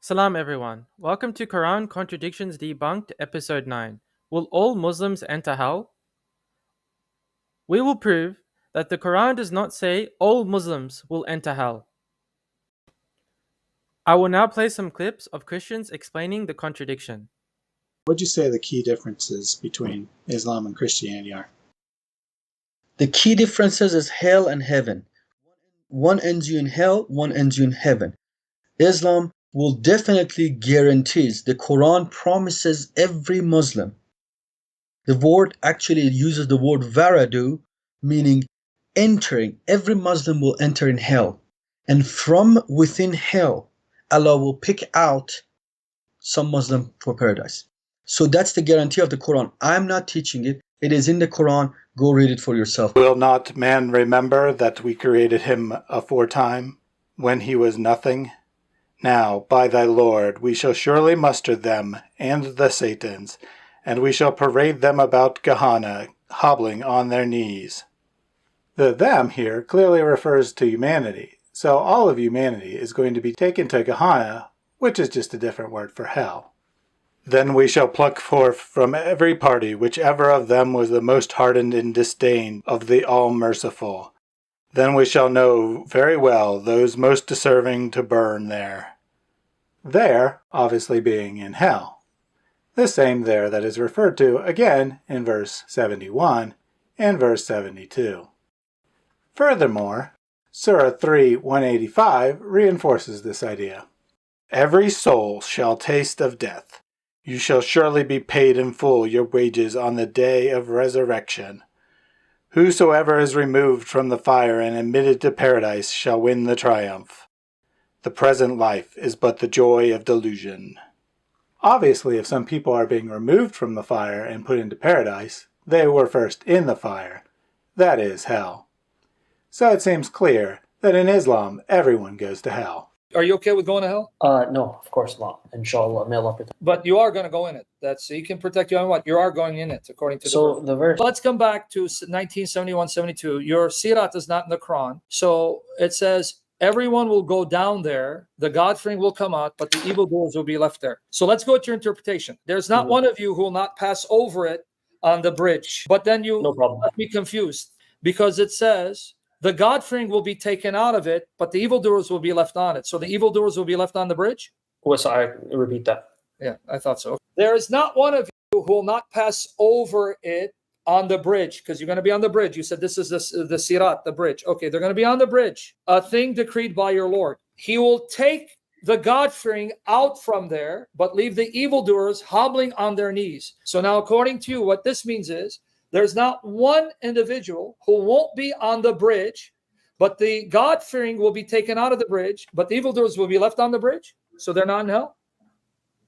Salam everyone. Welcome to Quran Contradictions Debunked Episode 9. Will all Muslims enter hell? We will prove that the Quran does not say all Muslims will enter hell. I will now play some clips of Christians explaining the contradiction. What would you say the key differences between Islam and Christianity are? The key differences is hell and heaven. One ends you in hell, one ends you in heaven. Islam will definitely guarantees, the Quran promises every Muslim. The word actually uses the word varadu, meaning entering. Every Muslim will enter in hell. And from within hell, Allah will pick out some Muslim for paradise. So that's the guarantee of the Quran. I'm not teaching it. It is in the Quran. Go read it for yourself. Will not man remember that we created him aforetime, when he was nothing? Now, by thy Lord, we shall surely muster them and the Satans, and we shall parade them about Gehenna, hobbling on their knees. The them here clearly refers to humanity, so all of humanity is going to be taken to Gehenna, which is just a different word for hell. Then we shall pluck forth from every party whichever of them was the most hardened in disdain of the All-Merciful. Then we shall know very well those most deserving to burn there. There, obviously being in hell. The same there that is referred to again in verse 71 and verse 72. Furthermore, Surah 3:185 reinforces this idea. Every soul shall taste of death. You shall surely be paid in full your wages on the day of resurrection. Whosoever is removed from the fire and admitted to paradise shall win the triumph. The present life is but the joy of delusion. Obviously, if some people are being removed from the fire and put into paradise, they were first in the fire. That is hell. So it seems clear that in Islam, everyone goes to hell. Are you okay with going to hell? No, of course not. Inshallah, may Allah protect. But you are going to go in it. That's He can protect you on what? You are going in it, according to the verse. Let's come back to 1971-72. Your sirat is not in the Quran. So it says, everyone will go down there, the God-fearing will come out, but the evildoers will be left there. So let's go with your interpretation. There's not one of you who will not pass over it on the bridge. But then you let me confused, because it says, the God-fearing will be taken out of it, but the evildoers will be left on it. So the evildoers will be left on the bridge? Well, so I repeat that. Yeah, I thought so. There is not one of you who will not pass over it on the bridge, because you're going to be on the bridge. You said this is the sirat, the bridge. Okay, they're going to be on the bridge. A thing decreed by your Lord. He will take the God-fearing out from there, but leave the evildoers hobbling on their knees. So now, according to you, what this means is, there's not one individual who won't be on the bridge, but the God-fearing will be taken out of the bridge, but the evildoers will be left on the bridge? So they're not in hell?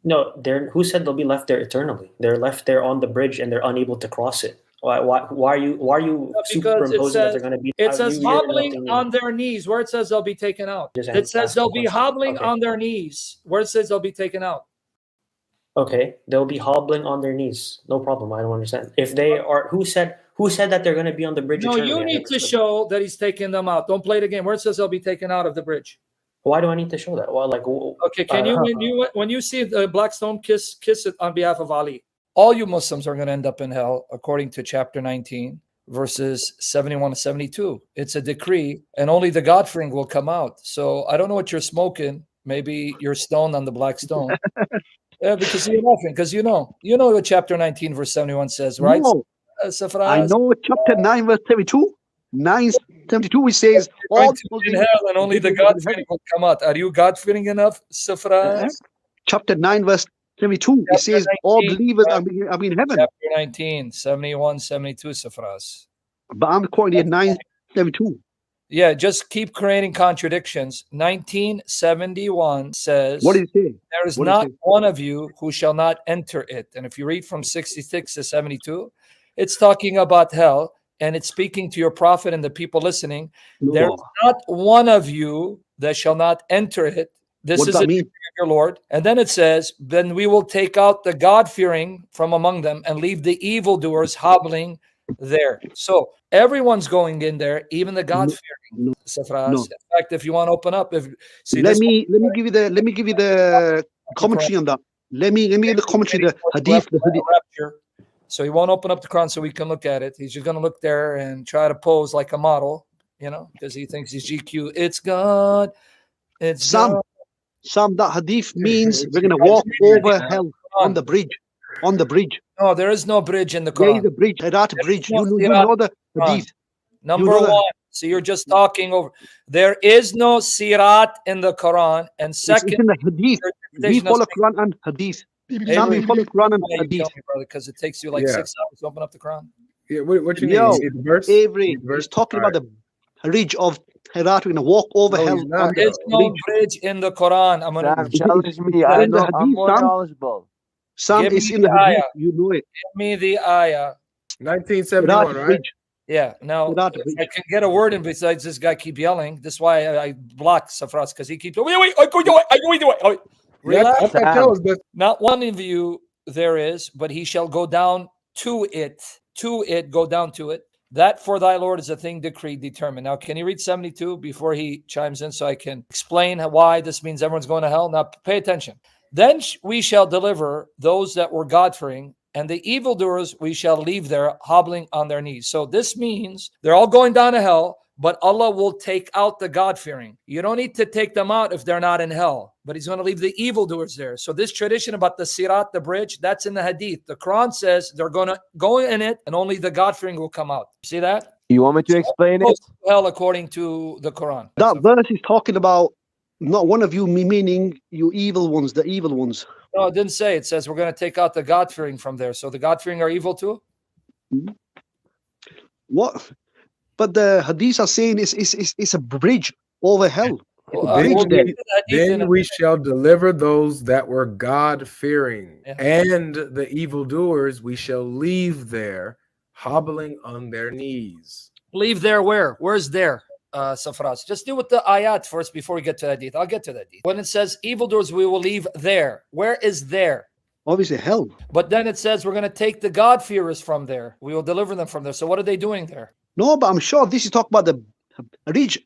No, who said they'll be left there eternally? They're left there on the bridge and they're unable to cross it. Why are you superimposing that they're going to be? It says hobbling on their knees, where it says they'll be taken out. It says they'll be hobbling on their knees, where it says they'll be taken out. Okay, they'll be hobbling on their knees. No problem. I don't understand. If they are, who said that they're going to be on the bridge? No, you need to show that he's taking them out. Don't play it again. Where it says they'll be taken out of the bridge. Why do I need to show that? Well, okay, can when you see the black stone, kiss it on behalf of Ali? All you Muslims are going to end up in hell, according to chapter 19, verses 71 to 72. It's a decree, and only the God-fearing will come out. So I don't know what you're smoking. Maybe you're stoned on the black stone. Yeah, because you're laughing, because you know what chapter 19, verse 71 says, right? No, I know chapter 9, verse 72. 9:72, which says, all in hell, and only the God-fearing will come out. Are you God-fearing enough, Safras? Chapter 9, verse 72, it says, 19, all believers are in heaven. Chapter 19, 71, 72, Safras. But I'm quoting it 9:72. Yeah, just keep creating contradictions. 1971 says, what did it say? There is not one of you who shall not enter it. And if you read from 66 to 72, it's talking about hell, and it's speaking to your prophet and the people listening. No. There's not one of you that shall not enter it. This is a decree of your Lord. And then it says, then we will take out the God-fearing from among them and leave the evildoers hobbling there. So everyone's going in there, even the God-fearing. No. In fact, if you want to open up, let me give you the commentary on that. Let me give the commentary, the hadith. Rapture. So he won't open up the Quran so we can look at it. He's just going to look there and try to pose like a model, because he thinks he's GQ. It's God. It's God. Sam, that hadith means we're going to walk over hell on the bridge. On the bridge. No, there is no bridge in the Quran. There is a bridge, Herat bridge. You know the hadith. Number one. So you're just talking over. There is no sirat in the Quran. And second, it's in the hadith. We follow Quran and hadith. Sam, we follow Quran and hadith. Because it takes you like 6 hours to open up the Quran. Yeah, what you need? The verse? Avery, he's talking about the bridge of Herat. We're going to walk over hell. There is no bridge in the Quran. I'm going to challenge me. I'm more knowledgeable. Sam, it's in the hadith. You know it. Give me the ayah. 1971, right? Yeah. Now, I can get a word in besides this guy keep yelling. This is why I block Safras, because he keeps wait. Relax. Not one of you there is, but he shall go down to it. Go down to it. That for thy Lord is a thing decreed, determined. Now, can you read 72 before he chimes in so I can explain why this means everyone's going to hell? Now, pay attention. Then we shall deliver those that were God-fearing, and the evildoers we shall leave there hobbling on their knees. So this means they're all going down to hell, but Allah will take out the God-fearing. You don't need to take them out if they're not in hell, but he's going to leave the evildoers there. So this tradition about the sirat, the bridge, that's in the hadith. The Quran says they're going to go in it, and only the God-fearing will come out. See that? You want me to explain it? Hell according to the Quran. That verse is talking about not one of you, meaning you evil ones, the evil ones. No, it didn't say. It says we're going to take out the God-fearing from there. So the God-fearing are evil too? What? But the hadiths are saying it's a bridge over hell. Then we shall deliver those that were God-fearing, and the evildoers we shall leave there, hobbling on their knees. Leave there where? Where's there? Safras. Just deal with the ayat first before we get to the hadith. I'll get to the hadith. When it says evildoers, we will leave there. Where is there? Obviously hell. But then it says we're going to take the God-fearers from there. We will deliver them from there. So what are they doing there? No, but I'm sure this is talking about the bridge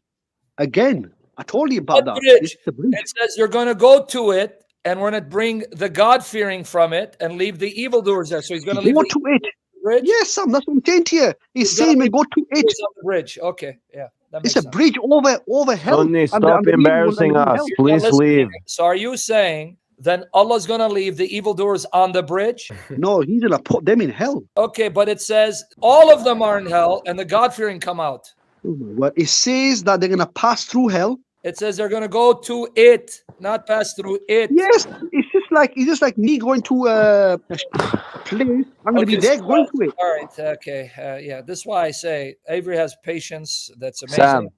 again. I told you about that. Bridge. It says you're going to go to it, and we're going to bring the God-fearing from it and leave the evildoers there. So he's going to leave to it. Bridge? Yes, Sam, that's what I'm saying to you. He's saying we go to it. On the bridge. Okay, yeah. It's a bridge over hell. Sonny, stop embarrassing us. Please leave. So are you saying then Allah's going to leave the evildoers on the bridge? No, he's going to put them in hell. Okay, but it says all of them are in hell and the God-fearing come out. Well, it says that they're going to pass through hell. It says they're going to go to it, not pass through it. Yes, it's just like me going to a place. I'm going to be there going to it. All right, okay. Yeah, this is why I say Avery has patience. That's amazing. Sam.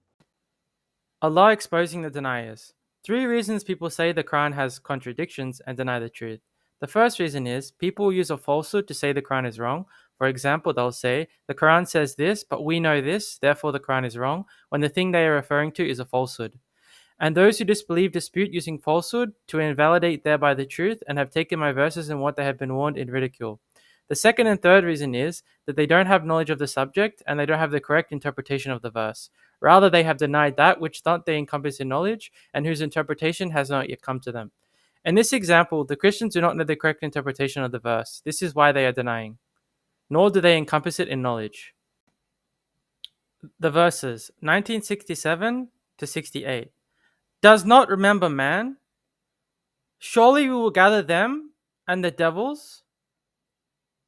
Allah exposing the deniers. 3 reasons people say the Quran has contradictions and deny the truth. The first reason is people use a falsehood to say the Quran is wrong. For example, they'll say, the Quran says this, but we know this, therefore the Quran is wrong, when the thing they are referring to is a falsehood. And those who disbelieve dispute using falsehood to invalidate thereby the truth and have taken my verses and what they have been warned in ridicule. The second and third reason is that they don't have knowledge of the subject and they don't have the correct interpretation of the verse. Rather, they have denied that which thought they encompass in knowledge and whose interpretation has not yet come to them. In this example, the Christians do not know the correct interpretation of the verse. This is why they are denying. Nor do they encompass it in knowledge. The verses 1967 to 68. Does not remember man? Surely we will gather them and the devils.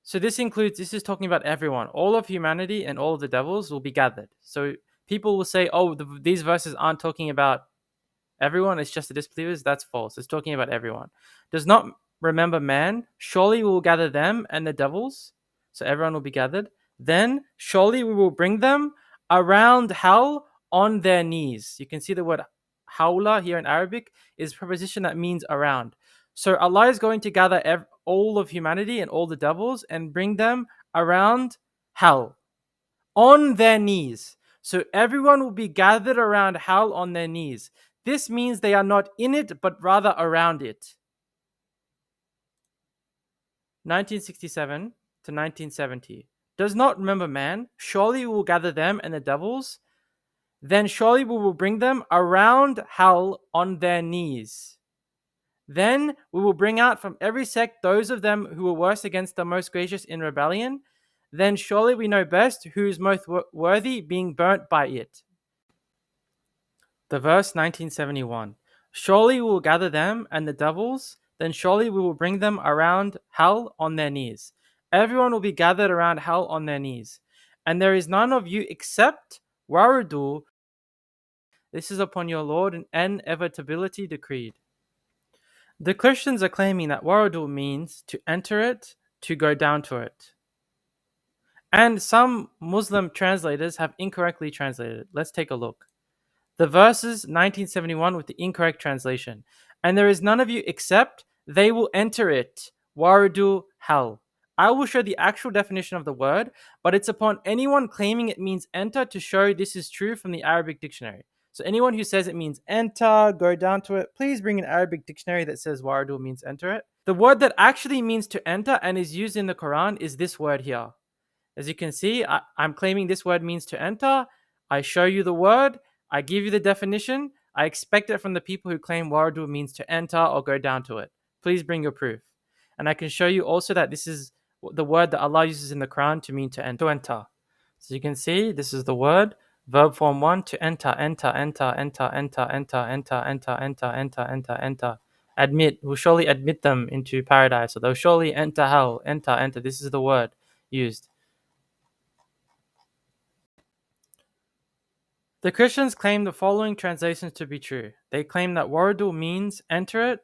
So this is talking about everyone. All of humanity and all of the devils will be gathered. So people will say, oh, these verses aren't talking about everyone, it's just the disbelievers. That's false. It's talking about everyone. Does not remember man? Surely we will gather them and the devils. So everyone will be gathered. Then surely we will bring them around hell on their knees. You can see the word hawla here in Arabic is a preposition that means around. So Allah is going to gather all of humanity and all the devils and bring them around hell on their knees. So everyone will be gathered around hell on their knees. This means they are not in it, but rather around it. 1967 to 1970. does not remember man, surely we will gather them and the devils. Then surely we will bring them around hell on their knees. Then we will bring out from every sect those of them who were worse against the most gracious in rebellion. Then surely we know best who is most worthy being burnt by it. The verse 1971. Surely we will gather them and the devils, then surely we will bring them around hell on their knees. Everyone will be gathered around hell on their knees. And there is none of you except Warudu. This is upon your Lord and inevitability decreed. The Christians are claiming that Warudu means to enter it, to go down to it. And some Muslim translators have incorrectly translated it. Let's take a look. The verses 1971 with the incorrect translation. And there is none of you except they will enter it. Warudu hell. I will show the actual definition of the word, but it's upon anyone claiming it means enter to show this is true from the Arabic dictionary. So anyone who says it means enter, go down to it, please bring an Arabic dictionary that says Warudu means enter it. The word that actually means to enter and is used in the Quran is this word here. As you can see, I'm claiming this word means to enter. I show you the word. I give you the definition. I expect it from the people who claim Warudu means to enter or go down to it. Please bring your proof. And I can show you also that this is the word that Allah uses in the Quran to mean to enter. So you can see this is the word, verb form 1, to enter, enter, enter, enter, enter, enter, enter, enter, enter, enter, enter, enter. Admit, will surely admit them into paradise, or they'll surely enter hell, enter, enter. This is the word used. The Christians claim the following translations to be true. They claim that Warudu means enter it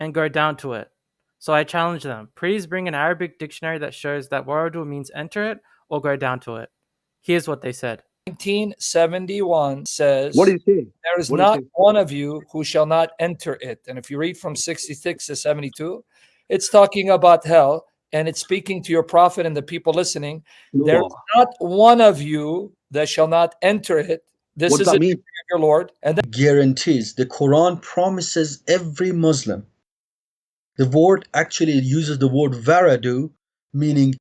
and go down to it. So I challenge them. Please bring an Arabic dictionary that shows that Warudu means enter it or go down to it. Here's what they said. 1971 says, What did he say? there is not one of you who shall not enter it. And if you read from 66 to 72, it's talking about hell, and it's speaking to your prophet and the people listening. No. There is not one of you that shall not enter it. This What is does that a mean? decree of your Lord. And then Guarantees. The Quran promises every Muslim. The word actually uses the word varadu, meaning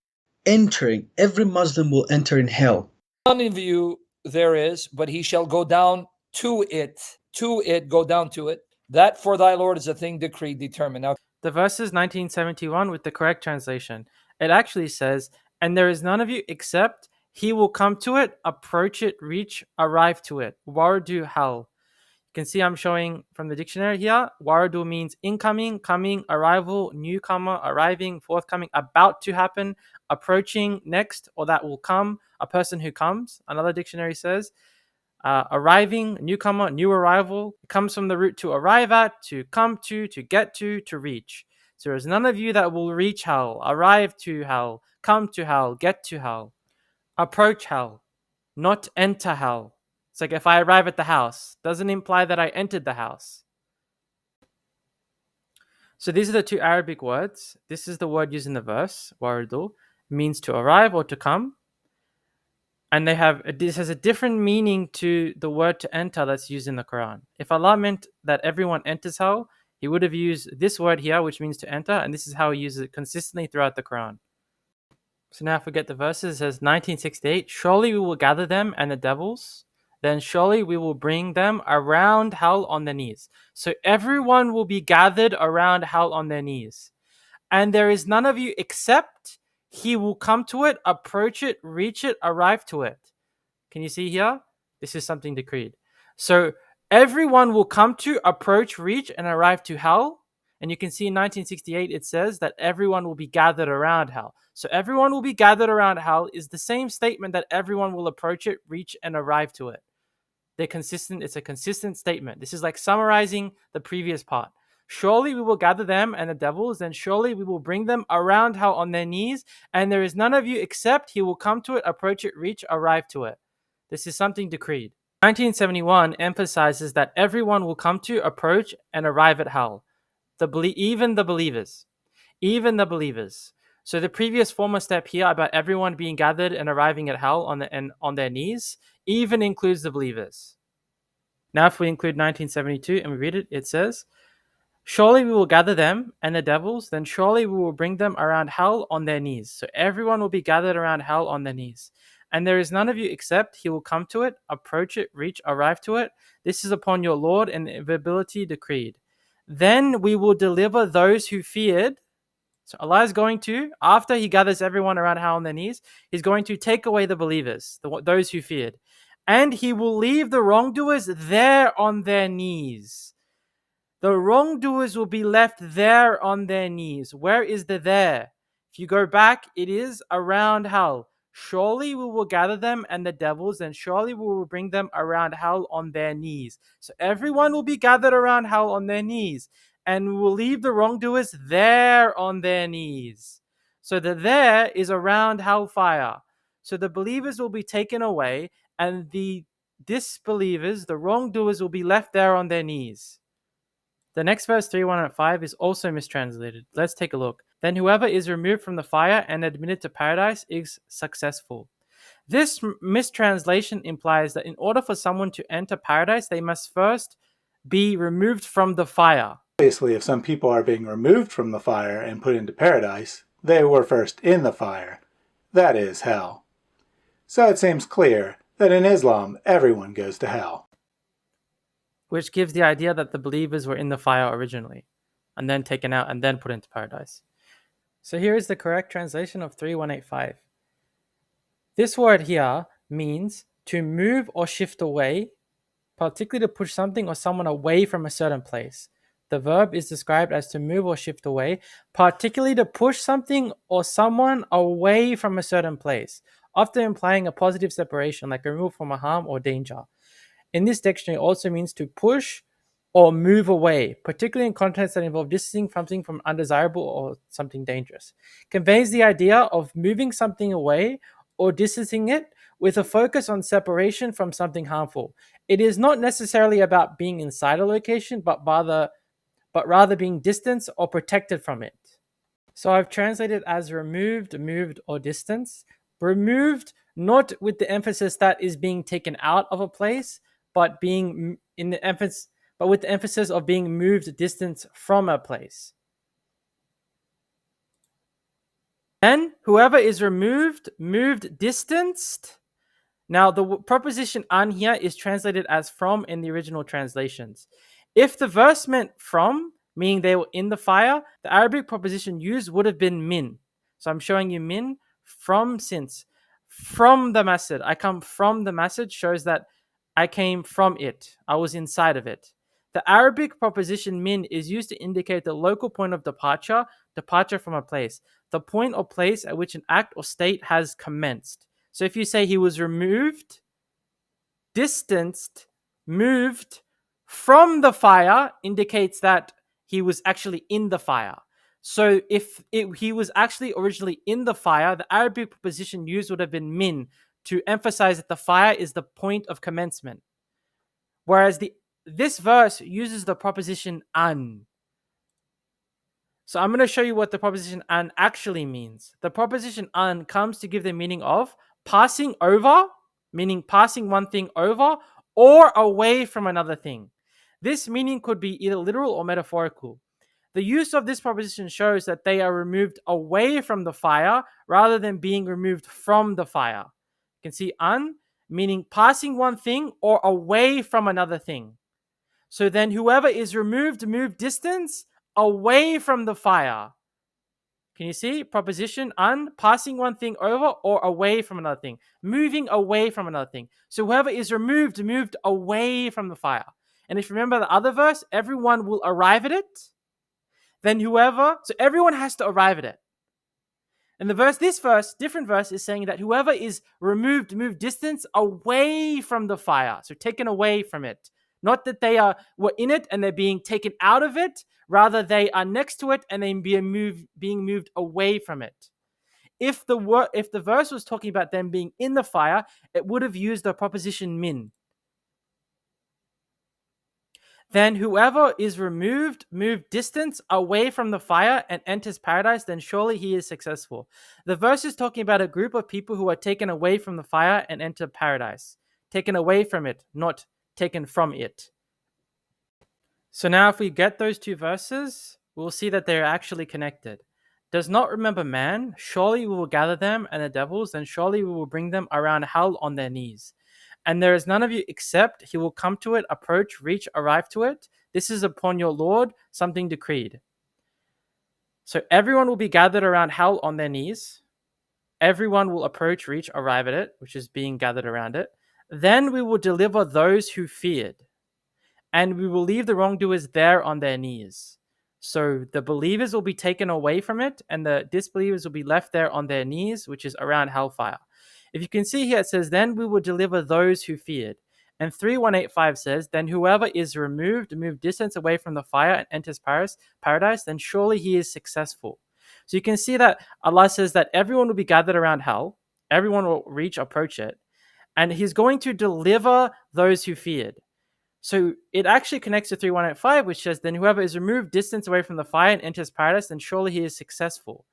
entering. Every Muslim will enter in hell. none of you there is, but he shall go down to it. To it, go down to it. That for thy Lord is a thing decreed, determined. Now, the verse is 1971 with the correct translation. It actually says, and there is none of you except he will come to it, approach it, reach, arrive to it. Warudu hell. You can see I'm showing from the dictionary here. Warudu means incoming, coming, arrival, newcomer, arriving, forthcoming, about to happen, approaching, next, or that will come, a person who comes. Another dictionary says arriving, newcomer, new arrival. It comes from the root to arrive at, to come to get to reach. So there is none of you that will reach hell, arrive to hell, come to hell, get to hell, approach hell, not enter hell. It's like if I arrive at the house, doesn't imply that I entered the house. So these are the two Arabic words. This is the word used in the verse, warudu, means to arrive or to come. And this has a different meaning to the word to enter that's used in the Quran. If Allah meant that everyone enters hell, he would have used this word here, which means to enter, and this is how he uses it consistently throughout the Quran. So now if we get the verses, it says 1968, surely we will gather them and the devils, then surely we will bring them around hell on their knees. So everyone will be gathered around hell on their knees. And there is none of you except he will come to it, approach it, reach it, arrive to it. Can you see here? This is something decreed. So everyone will come to, approach, reach, and arrive to hell. And you can see in 1968, it says that everyone will be gathered around hell. So everyone will be gathered around hell is the same statement that everyone will approach it, reach, and arrive to it. They're consistent. It's a consistent statement. This is like summarizing the previous part. Surely we will gather them and the devils, and surely we will bring them around hell on their knees, and there is none of you except he will come to it, approach it, reach, arrive to it. This is something decreed. 1971 emphasizes that everyone will come to, approach, and arrive at hell. Even the believers. Even the believers. So the previous former step here about everyone being gathered and arriving at hell on their knees even includes the believers. Now if we include 1972 and we read it, it says, Surely we will gather them and the devils, then surely we will bring them around hell on their knees. So everyone will be gathered around hell on their knees. And there is none of you except he will come to it, approach it, reach, arrive to it. This is upon your Lord and inevitability decreed. Then we will deliver those who feared. So Allah is going to, after he gathers everyone around hell on their knees, he's going to take away the believers, those who feared. And he will leave the wrongdoers there on their knees. The wrongdoers will be left there on their knees. Where is the there? If you go back, it is around hell. Surely we will gather them and the devils, and surely we will bring them around hell on their knees. So everyone will be gathered around hell on their knees, and we will leave the wrongdoers there on their knees. So the there is around hellfire. So the believers will be taken away, and the disbelievers, the wrongdoers, will be left there on their knees. The next verse 3:1-5 is also mistranslated. Let's take a look. Then whoever is removed from the fire and admitted to paradise is successful. This mistranslation implies that in order for someone to enter paradise, they must first be removed from the fire. Obviously, if some people are being removed from the fire and put into paradise, they were first in the fire. That is hell. So it seems clear that in Islam, everyone goes to hell. Which gives the idea that the believers were in the fire originally, and then taken out and then put into paradise. So here is the correct translation of 3185. This word here means to move or shift away, particularly to push something or someone away from a certain place. The verb is described as to move or shift away, particularly to push something or someone away from a certain place, often implying a positive separation, like a removal from a harm or danger. In this dictionary, it also means to push or move away, particularly in contexts that involve distancing something from undesirable or something dangerous. Conveys the idea of moving something away or distancing it with a focus on separation from something harmful. It is not necessarily about being inside a location, but rather being distanced or protected from it. So I've translated as removed, moved, or distance. Removed, not with the emphasis that is being taken out of a place, but being in the emphasis, but with the emphasis of being moved distance from a place. Then whoever is removed, moved, distanced. Now the preposition an here is translated as from in the original translations. If the verse meant from, meaning they were in the fire, the Arabic preposition used would have been min. So I'm showing you min from since. From the masjid. I come from the masjid shows that I came from it. I was inside of it. The Arabic preposition min is used to indicate the local point of departure from a place, the point or place at which an act or state has commenced. So if you say he was removed, distanced, moved from the fire, indicates that he was actually in the fire. So if he was actually originally in the fire, the Arabic preposition used would have been min to emphasize that the fire is the point of commencement. Whereas this verse uses the preposition an. So I'm going to show you what the preposition an actually means. The preposition an comes to give the meaning of passing over, meaning passing one thing over or away from another thing. This meaning could be either literal or metaphorical. The use of this preposition shows that they are removed away from the fire rather than being removed from the fire. You can see an, meaning passing one thing or away from another thing. So then whoever is removed, move distance away from the fire. Can you see? Preposition an, passing one thing over or away from another thing. Moving away from another thing. So whoever is removed, moved away from the fire. And if you remember the other verse, everyone will arrive at it. Then so everyone has to arrive at it. And this verse, different verse, is saying that whoever is removed, move distance away from the fire. So taken away from it. Not that they were in it and they're being taken out of it. Rather, they are next to it and they're being moved away from it. If the verse was talking about them being in the fire, it would have used the preposition min. Then whoever is removed, moved distance away from the fire and enters paradise, then surely he is successful. The verse is talking about a group of people who are taken away from the fire and enter paradise. Taken away from it, not taken from it. So now if we get those two verses, we'll see that they're actually connected. Does not remember man, surely we will gather them, and the devils, and surely we will bring them around hell on their knees. And there is none of you except he will come to it, approach, reach, arrive to it. This is upon your Lord something decreed. So everyone will be gathered around hell on their knees. Everyone will approach, reach, arrive at it, which is being gathered around it. Then we will deliver those who feared, and we will leave the wrongdoers there on their knees. So the believers will be taken away from it, and the disbelievers will be left there on their knees, which is around hellfire. If you can see here, it says, then we will deliver those who feared. And 3185 says, then whoever is moved distance away from the fire and enters paradise, then surely he is successful. So you can see that Allah says that everyone will be gathered around hell. Everyone will approach it. And he's going to deliver those who feared. So it actually connects to 3185, which says, then whoever is removed distance away from the fire and enters paradise, then surely he is successful.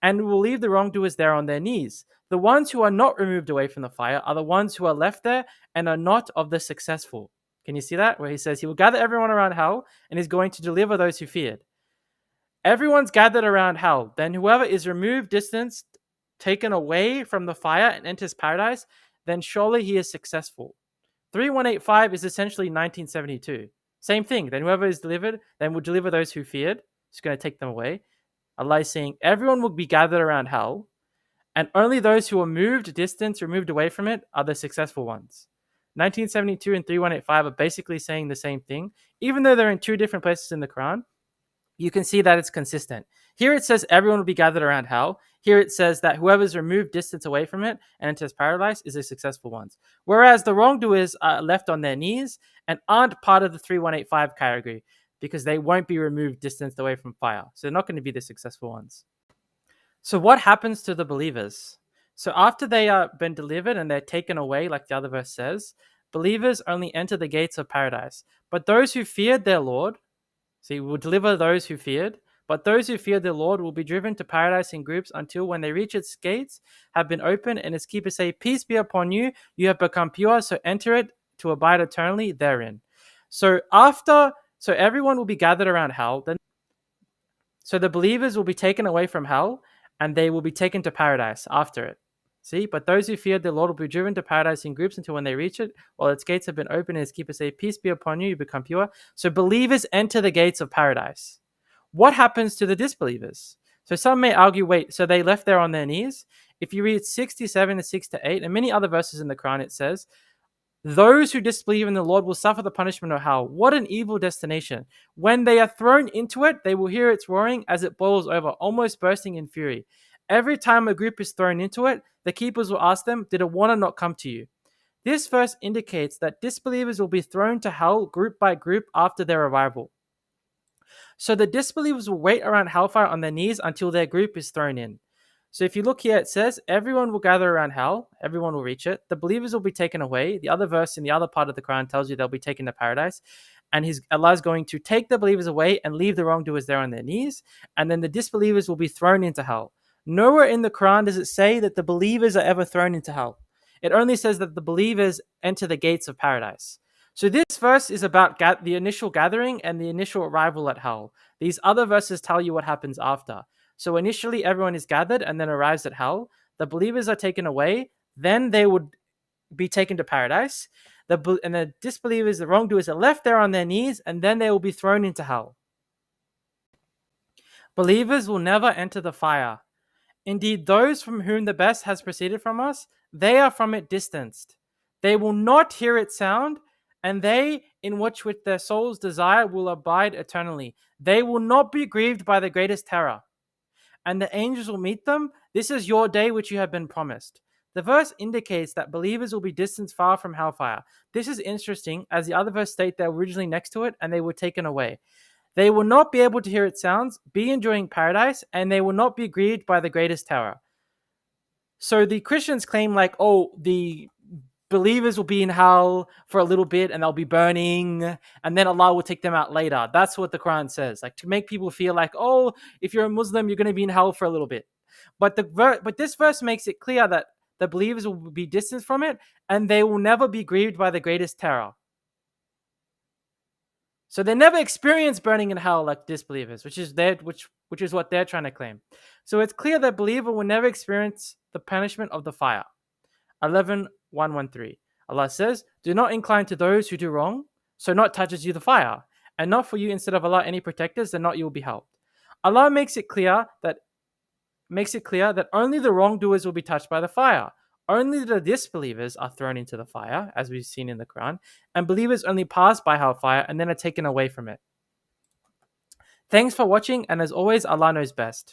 And we will leave the wrongdoers there on their knees. The ones who are not removed away from the fire are the ones who are left there and are not of the successful. Can you see that? Where he says he will gather everyone around hell and is going to deliver those who feared. Everyone's gathered around hell. Then whoever is removed, distanced, taken away from the fire and enters paradise, then surely he is successful. 3185 is essentially 1972. Same thing. Then whoever is delivered, then will deliver those who feared. It's going to take them away. Allah is saying everyone will be gathered around hell, and only those who are moved, distanced, removed away from it are the successful ones. 1972 and 3185 are basically saying the same thing. Even though they're in two different places in the Quran, you can see that it's consistent. Here it says everyone will be gathered around hell. Here it says that whoever's removed distance away from it and enters paradise is the successful ones. Whereas the wrongdoers are left on their knees and aren't part of the 3185 category because they won't be removed distanced away from fire. So they're not going to be the successful ones. So what happens to the believers? So after they are been delivered and they're taken away, like the other verse says, believers only enter the gates of paradise. But those who feared their Lord, see, will deliver those who feared, but those who fear the Lord will be driven to paradise in groups until when they reach its gates have been opened and its keepers say, peace be upon you, you have become pure, so enter it to abide eternally therein. So everyone will be gathered around hell. So the believers will be taken away from hell and they will be taken to paradise after it. See, but those who feared the Lord will be driven to paradise in groups until when they reach it, while its gates have been opened and its keepers say, peace be upon you, you become pure. So believers enter the gates of paradise. What happens to the disbelievers? So some may argue, wait, so they left there on their knees? If you read 67 to 6 to 8 and many other verses in the Quran, it says, those who disbelieve in the Lord will suffer the punishment of hell. What an evil destination. When they are thrown into it, they will hear its roaring as it boils over, almost bursting in fury. Every time a group is thrown into it, the keepers will ask them, did a warner not come to you? This verse indicates that disbelievers will be thrown to hell group by group after their arrival. So the disbelievers will wait around hellfire on their knees until their group is thrown in. So if you look here, it says, everyone will gather around hell. Everyone will reach it. The believers will be taken away. The other verse in the other part of the Quran tells you they'll be taken to paradise. And Allah is going to take the believers away and leave the wrongdoers there on their knees. And then the disbelievers will be thrown into hell. Nowhere in the Quran does it say that the believers are ever thrown into hell. It only says that the believers enter the gates of paradise. So this verse is about the initial gathering and the initial arrival at hell. These other verses tell you what happens after. So initially everyone is gathered and then arrives at hell. The believers are taken away. Then they would be taken to paradise. And the disbelievers, the wrongdoers, are left there on their knees and then they will be thrown into hell. Believers will never enter the fire. Indeed, those from whom the best has proceeded from us, they are from it distanced. They will not hear its sound, and they in which with their souls desire will abide eternally. They will not be grieved by the greatest terror. And the angels will meet them. This is your day which you have been promised. The verse indicates that believers will be distanced far from hellfire. This is interesting, as the other verse state they were originally next to it and they were taken away. They will not be able to hear its sounds, be enjoying paradise, and they will not be grieved by the greatest terror. So the Christians claim the believers will be in hell for a little bit and they'll be burning and then Allah will take them out later. That's what the Quran says, to make people feel like, oh, if you're a Muslim, you're going to be in hell for a little bit. But this verse makes it clear that the believers will be distanced from it and they will never be grieved by the greatest terror. So they never experience burning in hell like disbelievers, which is what they're trying to claim. So it's clear that believer will never experience the punishment of the fire. 11:113. Allah says, "Do not incline to those who do wrong, so not touches you the fire, and not for you instead of Allah any protectors, then not you will be helped." Allah makes it clear that only the wrongdoers will be touched by the fire. Only the disbelievers are thrown into the fire, as we've seen in the Quran, and believers only pass by hellfire and then are taken away from it. Thanks for watching, and as always, Allah knows best.